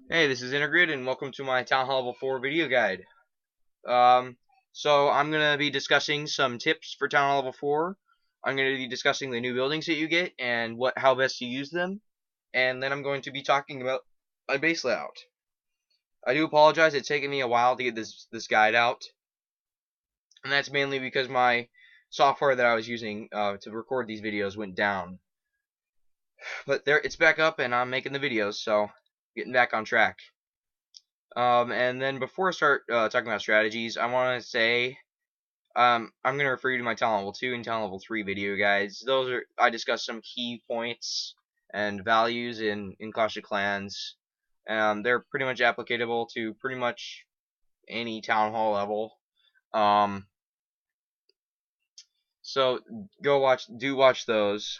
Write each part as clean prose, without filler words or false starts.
Hey, this is Intergrid, and welcome to my Town Hall Level 4 video guide. Um, so I'm going to be discussing some tips for Town Hall Level 4. I'm going to be discussing the new buildings that you get and how best to use them. And then I'm going to be talking about my base layout. I do apologize, it's taken me a while to get this guide out. And that's mainly because my software that I was using to record these videos went down. But it's back up, and I'm making the videos, so getting back on track. And then before I start talking about strategies, I want to say I'm going to refer you to my Talent Level 2 and Talent Level 3 video guides. I discuss some key points and values in Clash of Clans. They're pretty much applicable to pretty much any Town Hall level. Um, so do watch those.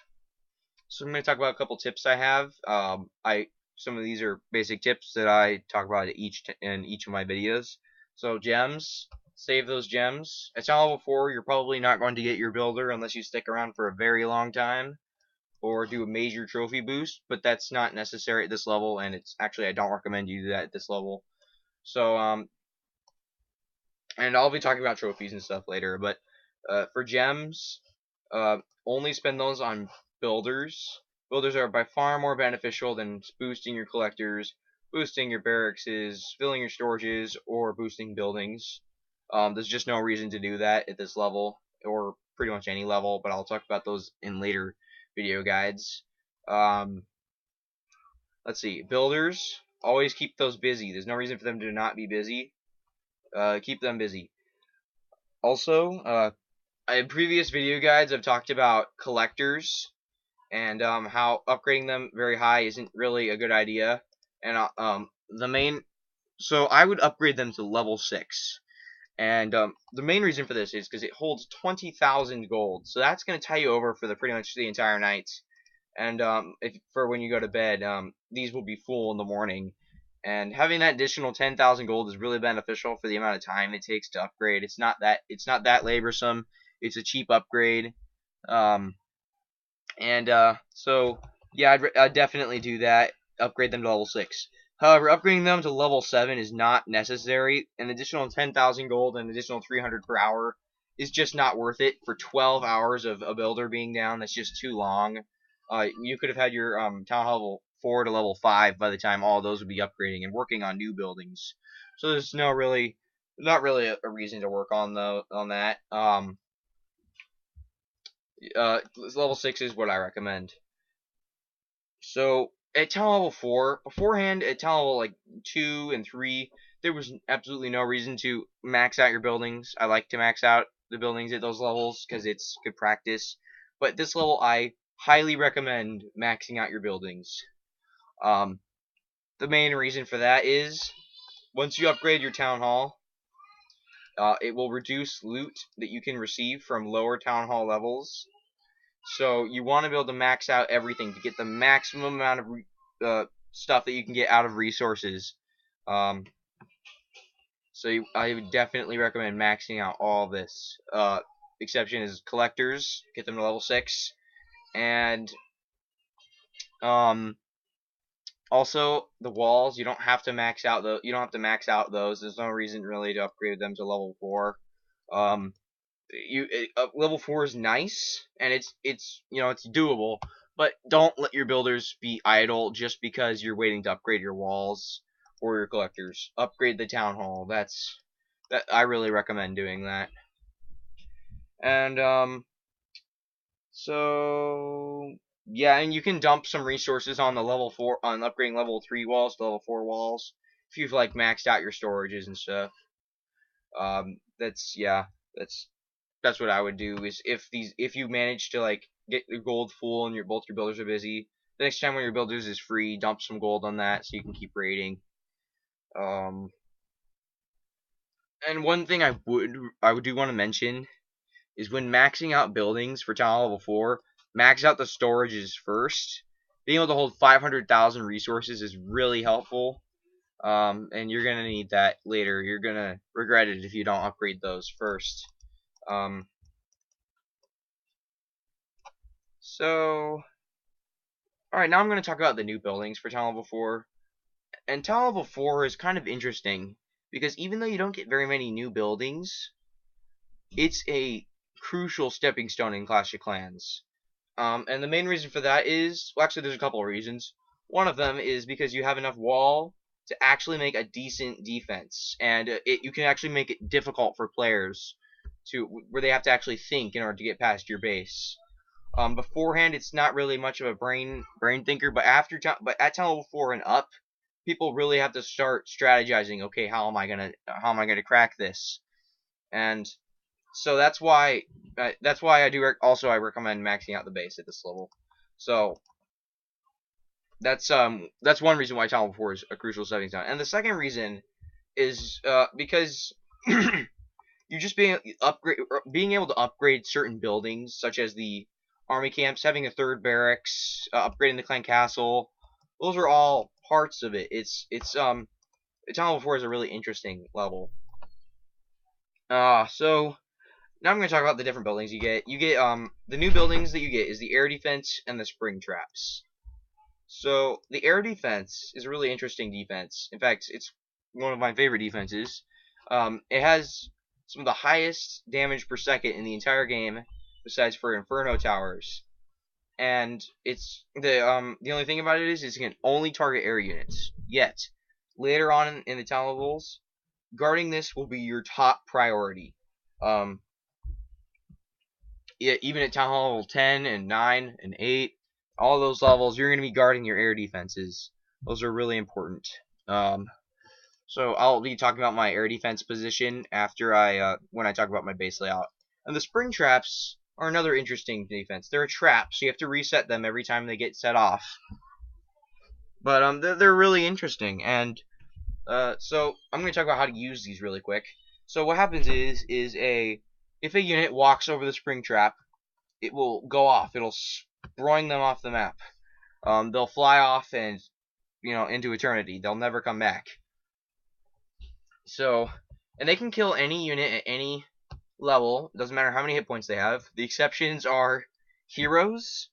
So I'm going to talk about a couple tips I have. Some of these are basic tips that I talk about in each of my videos. So gems, save those gems. At Town Level 4, you're probably not going to get your builder unless you stick around for a very long time or do a major trophy boost, but that's not necessary at this level, and it's actually I don't recommend you do that at this level. So and I'll be talking about trophies and stuff later, but for gems, uh, only spend those on builders. Builders are by far more beneficial than boosting your collectors, boosting your barracks, filling your storages, or boosting buildings. There's just no reason to do that at this level, or pretty much any level, but I'll talk about those in later video guides. Um, let's see. Builders, always keep those busy. There's no reason for them to not be busy. Keep them busy. Also, in previous video guides, I've talked about collectors and how upgrading them very high isn't really a good idea. And so I would upgrade them to level 6. And the main reason for this is because it holds 20,000 gold, so that's going to tie you over for the pretty much the entire night. And for when you go to bed, these will be full in the morning. And having that additional 10,000 gold is really beneficial for the amount of time it takes to upgrade. It's not that laborsome. It's a cheap upgrade. Um, and so yeah, I'd definitely do that. Upgrade them to level 6. However, upgrading them to level 7 is not necessary. An additional 10,000 gold and an additional 300 per hour is just not worth it for 12 hours of a builder being down. That's just too long. You could have had your town hall level 4 to level 5 by the time all those would be upgrading and working on new buildings. So there's not really a reason to work on that. Level 6 is what I recommend. So at town level 4, beforehand at town level like 2 and 3, there was absolutely no reason to max out your buildings. I like to max out the buildings at those levels because it's good practice. But at this level, I highly recommend maxing out your buildings. Um, the main reason for that is once you upgrade your town hall, it will reduce loot that you can receive from lower town hall levels. So you want to be able to max out everything to get the maximum amount of stuff that you can get out of resources. Um, I would definitely recommend maxing out all this. Exception is collectors, get them to level 6, and um, also the walls. You don't have to max out those. There's no reason really to upgrade them to level 4. Um, level 4 is nice, and it's doable, but don't let your builders be idle just because you're waiting to upgrade your walls or your collectors. Upgrade the town hall. That I really recommend doing that. And so yeah, and you can dump some resources on the level 4 on upgrading level 3 walls to level 4 walls if you've like maxed out your storages and stuff. That's yeah, that's what I would do. Is if you manage to like get your gold full and both your builders are busy, the next time when your builders is free, dump some gold on that so you can keep raiding. Um, and one thing I would do want to mention is when maxing out buildings for town level 4, max out the storages first. Being able to hold 500,000 resources is really helpful. And you're gonna need that later. You're gonna regret it if you don't upgrade those first. Um, so Alright, now I'm going to talk about the new buildings for Town Level 4. And Town Level 4 is kind of interesting because even though you don't get very many new buildings, it's a crucial stepping stone in Clash of Clans. And the main reason for that is, well, actually, there's a couple of reasons. One of them is because you have enough wall to actually make a decent defense, and you can actually make it difficult for players where they have to actually think in order to get past your base. Beforehand, it's not really much of a brain thinker, but at Town Level 4 and up, people really have to start strategizing. Okay, how am I gonna crack this? And so that's why I recommend maxing out the base at this level. So that's one reason why Town Level 4 is a crucial stepping stone. And the second reason is because you just being able to upgrade certain buildings, such as the army camps, having a third barracks, upgrading the clan castle. Those are all parts of it. Town Level 4 is a really interesting level. So now I'm going to talk about the different buildings you get. The new buildings that you get is the air defense and the spring traps. So the air defense is a really interesting defense. In fact, it's one of my favorite defenses. It has some of the highest damage per second in the entire game, besides for Inferno towers. And it's the only thing about it is it can only target air units. Yet later on in the town levels, guarding this will be your top priority. Even at town hall level 10 and 9 and 8, all those levels, you're going to be guarding your air defenses. Those are really important. So I'll be talking about my air defense position after when I talk about my base layout. And the spring traps are another interesting defense. They're a trap, so you have to reset them every time they get set off. But they're really interesting. And so I'm going to talk about how to use these really quick. So what happens is if a unit walks over the spring trap, it will go off. It'll spring them off the map. They'll fly off and into eternity. They'll never come back. So, and they can kill any unit at any level. Doesn't matter how many hit points they have. The exceptions are heroes,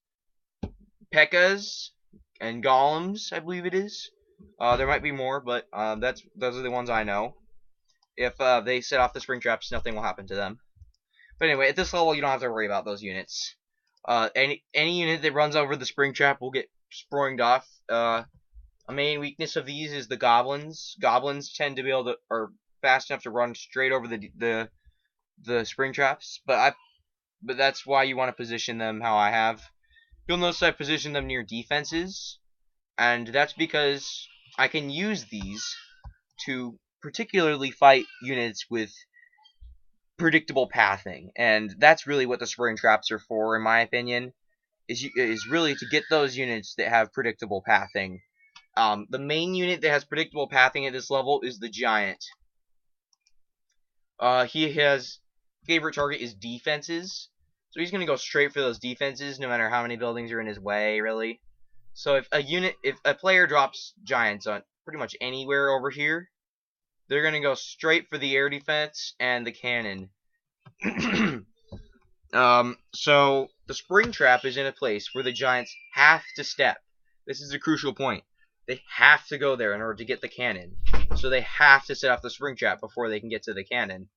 P.E.K.K.A.s, and golems, I believe it is. There might be more, but those are the ones I know. If they set off the spring traps, nothing will happen to them. But anyway, at this level, you don't have to worry about those units. Any unit that runs over the spring trap will get springed off. A main weakness of these is the goblins. Goblins tend to be are fast enough to run straight over the spring traps. But that's why you want to position them how I have. You'll notice I position them near defenses, and that's because I can use these to particularly fight units with predictable pathing, and that's really what the spring traps are for, in my opinion. Is really to get those units that have predictable pathing. The main unit that has predictable pathing at this level is the giant. His favorite target is defenses, so he's gonna go straight for those defenses, no matter how many buildings are in his way, really. So if a player drops giants on pretty much anywhere over here, they're gonna go straight for the air defense and the cannon. So the spring trap is in a place where the giants have to step. This is a crucial point. They have to go there in order to get the cannon. So they have to set off the spring trap before they can get to the cannon.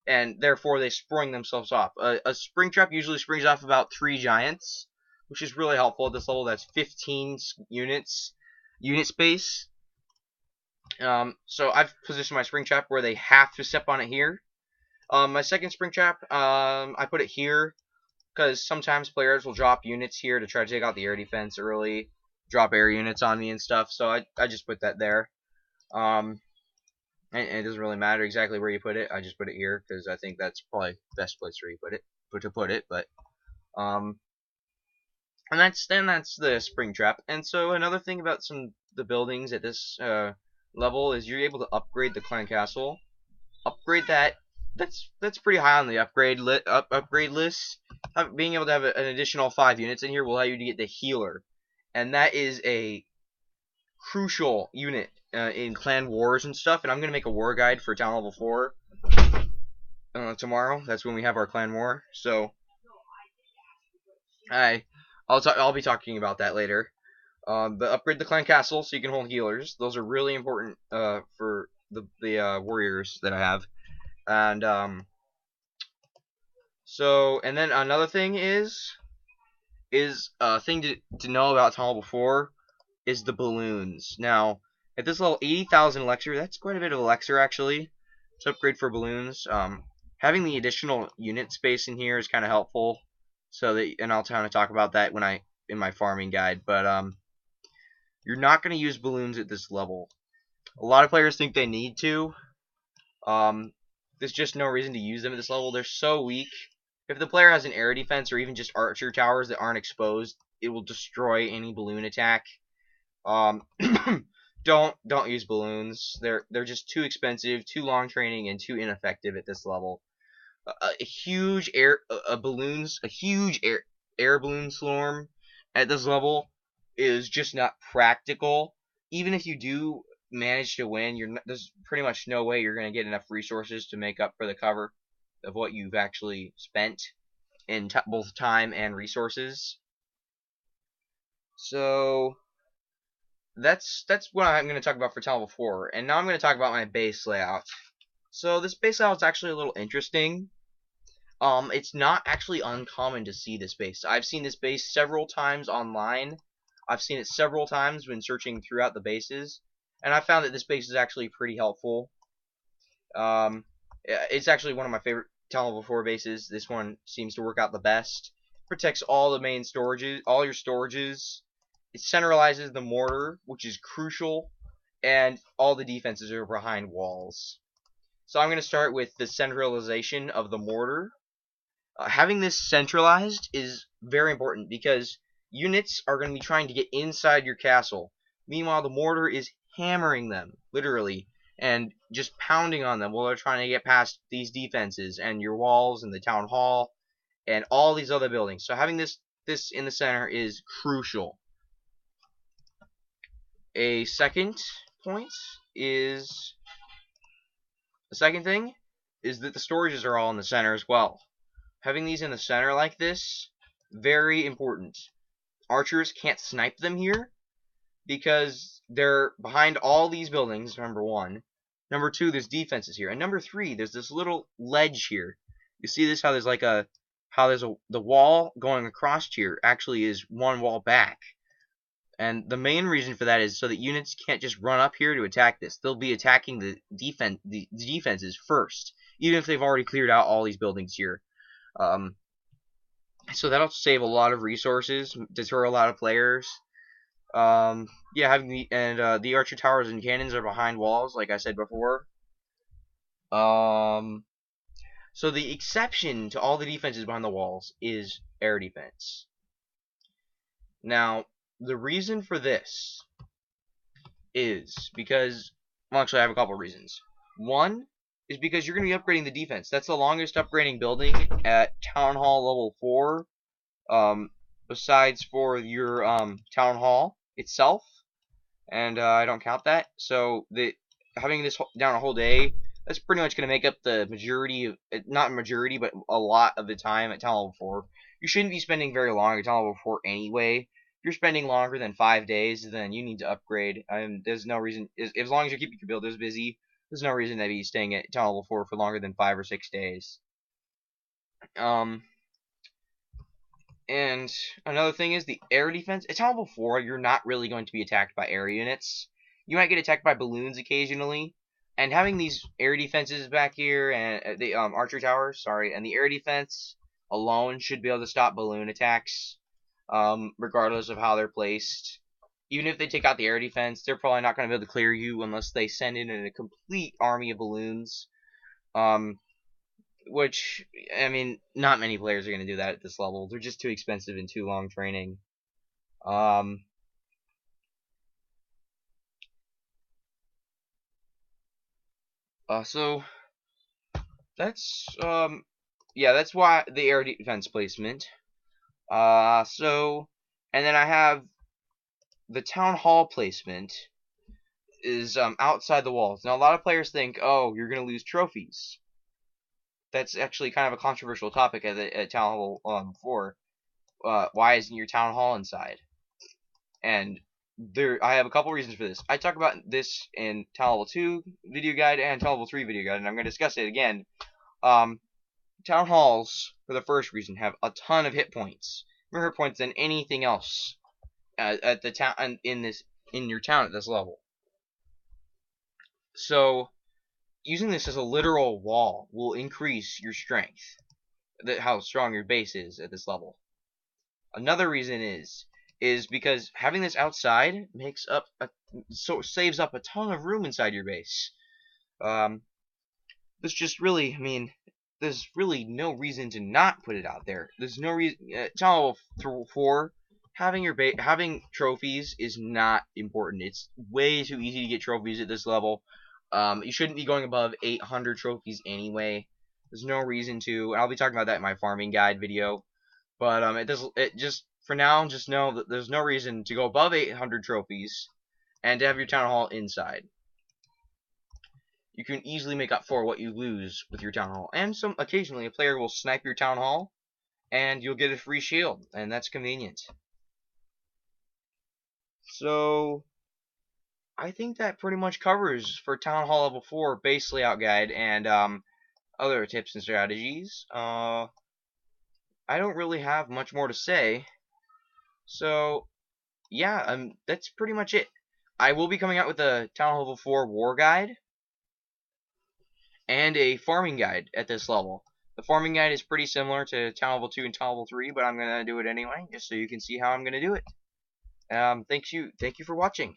And therefore they spring themselves off. A spring trap usually springs off about 3 giants, which is really helpful at this level. That's 15 unit space. So I've positioned my spring trap where they have to step on it here. My second spring trap, I put it here because sometimes players will drop units here to try to take out the air defense early, drop air units on me and stuff. So I just put that there. And it doesn't really matter exactly where you put it. I just put it here because I think that's probably the best place where you put it. But and that's the spring trap. And so another thing about the buildings at this level is you're able to upgrade the clan castle. Upgrade that. That's pretty high on the upgrade list. Being able to have an additional 5 units in here will allow you to get the healer, and that is a crucial unit in clan wars and stuff. And I'm gonna make a war guide for Town Level 4 tomorrow. That's when we have our clan war. So I'll be talking about that later. But upgrade the clan castle so you can hold healers. Those are really important for the warriors that I have. And and then another thing is a thing to know about Tunnel before is the balloons. Now, at this level, 80,000 elixir, that's quite a bit of elixir actually to upgrade for balloons. Having the additional unit space in here is kind of helpful. So that, and I'll kind of talk about that in my farming guide. But you're not going to use balloons at this level. A lot of players think they need to. There's just no reason to use them at this level. They're so weak. If the player has an air defense or even just archer towers that aren't exposed, it will destroy any balloon attack. Don't use balloons. They're just too expensive, too long training, and too ineffective at this level. A huge air balloon swarm at this level is just not practical. Even if you do manage to win, there's pretty much no way you're going to get enough resources to make up for the cover of what you've actually spent in both time and resources. So that's what I'm going to talk about for Tunnel 4. And now I'm going to talk about my base layout. So this base layout is actually a little interesting. It's not actually uncommon to see this base. I've seen this base several times online. I've seen it several times when searching throughout the bases, and I found that this base is actually pretty helpful. It's actually one of my favorite Town Level 4 bases. This one seems to work out the best. Protects all the main storages, all your storages. It centralizes the mortar, which is crucial, and all the defenses are behind walls. So I'm going to start with the centralization of the mortar. Having this centralized is very important because units are going to be trying to get inside your castle. Meanwhile, the mortar is hammering them, literally, and just pounding on them while they're trying to get past these defenses and your walls and the town hall and all these other buildings. So having this in the center is crucial. A second thing is that the storages are all in the center as well. Having these in the center like this, very important. Archers can't snipe them here because they're behind all these buildings, number one. Number two, there's defenses here. And number three, there's this little ledge here. You see this, how there's the wall going across here actually is one wall back. And the main reason for that is so that units can't just run up here to attack this. They'll be attacking the defenses first, even if they've already cleared out all these buildings here. So that'll save a lot of resources, deter a lot of players. Yeah, having the archer towers and cannons are behind walls, like I said before. So the exception to all the defenses behind the walls is air defense. Now, the reason for this is because, well, actually I have a couple of reasons. One is because you're going to be upgrading the defense. That's the longest upgrading building at Town Hall level 4, besides for your Town Hall itself, and I don't count that. So having this down a whole day, that's pretty much going to make up the majority of, not majority, but a lot of the time at Town Level 4. You shouldn't be spending very long at Town Level 4 anyway. If you're spending longer than 5 days, then you need to upgrade. There's no reason, as long as you're keeping your builders busy, there's no reason to be staying at Town Level 4 for longer than 5 or 6 days. And another thing is the air defense. At Town Level 4, you're not really going to be attacked by air units. You might get attacked by balloons occasionally. And having these air defenses back here, and the archer towers, and the air defense alone should be able to stop balloon attacks. Regardless of how they're placed. Even if they take out the air defense, they're probably not going to be able to clear you unless they send in a complete army of balloons. Which, I mean, not many players are going to do that at this level. They're just too expensive and too long training. So that's that's why the air defense placement. And then I have the town hall placement is outside the walls. Now a lot of players think, oh, you're gonna lose trophies. That's actually kind of a controversial topic at Town Hall 4. Why isn't your town hall inside? And I have a couple reasons for this. I talk about this in Town Level 2 video guide and Town Level 3 video guide, and I'm going to discuss it again. Town halls, for the first reason, have a ton of hit points, more hit points than anything else at the town in your town at this level. So using this as a literal wall will increase your strength, how strong your base is at this level. Another reason is because having this outside saves up a ton of room inside your base. This just really, I mean, there's really no reason to not put it out there. There's no reason. Town Level 4, having trophies is not important. It's way too easy to get trophies at this level. You shouldn't be going above 800 trophies anyway. There's no reason to. I'll be talking about that in my farming guide video. But for now, just know that there's no reason to go above 800 trophies and to have your town hall inside. You can easily make up for what you lose with your town hall. And occasionally a player will snipe your town hall and you'll get a free shield, and that's convenient. So I think that pretty much covers for Town Hall Level 4 base layout guide and other tips and strategies. I don't really have much more to say. So yeah, that's pretty much it. I will be coming out with a Town Hall Level 4 war guide and a farming guide at this level. The farming guide is pretty similar to Town Level 2 and Town Level 3, but I'm going to do it anyway, just so you can see how I'm going to do it. Thank you for watching.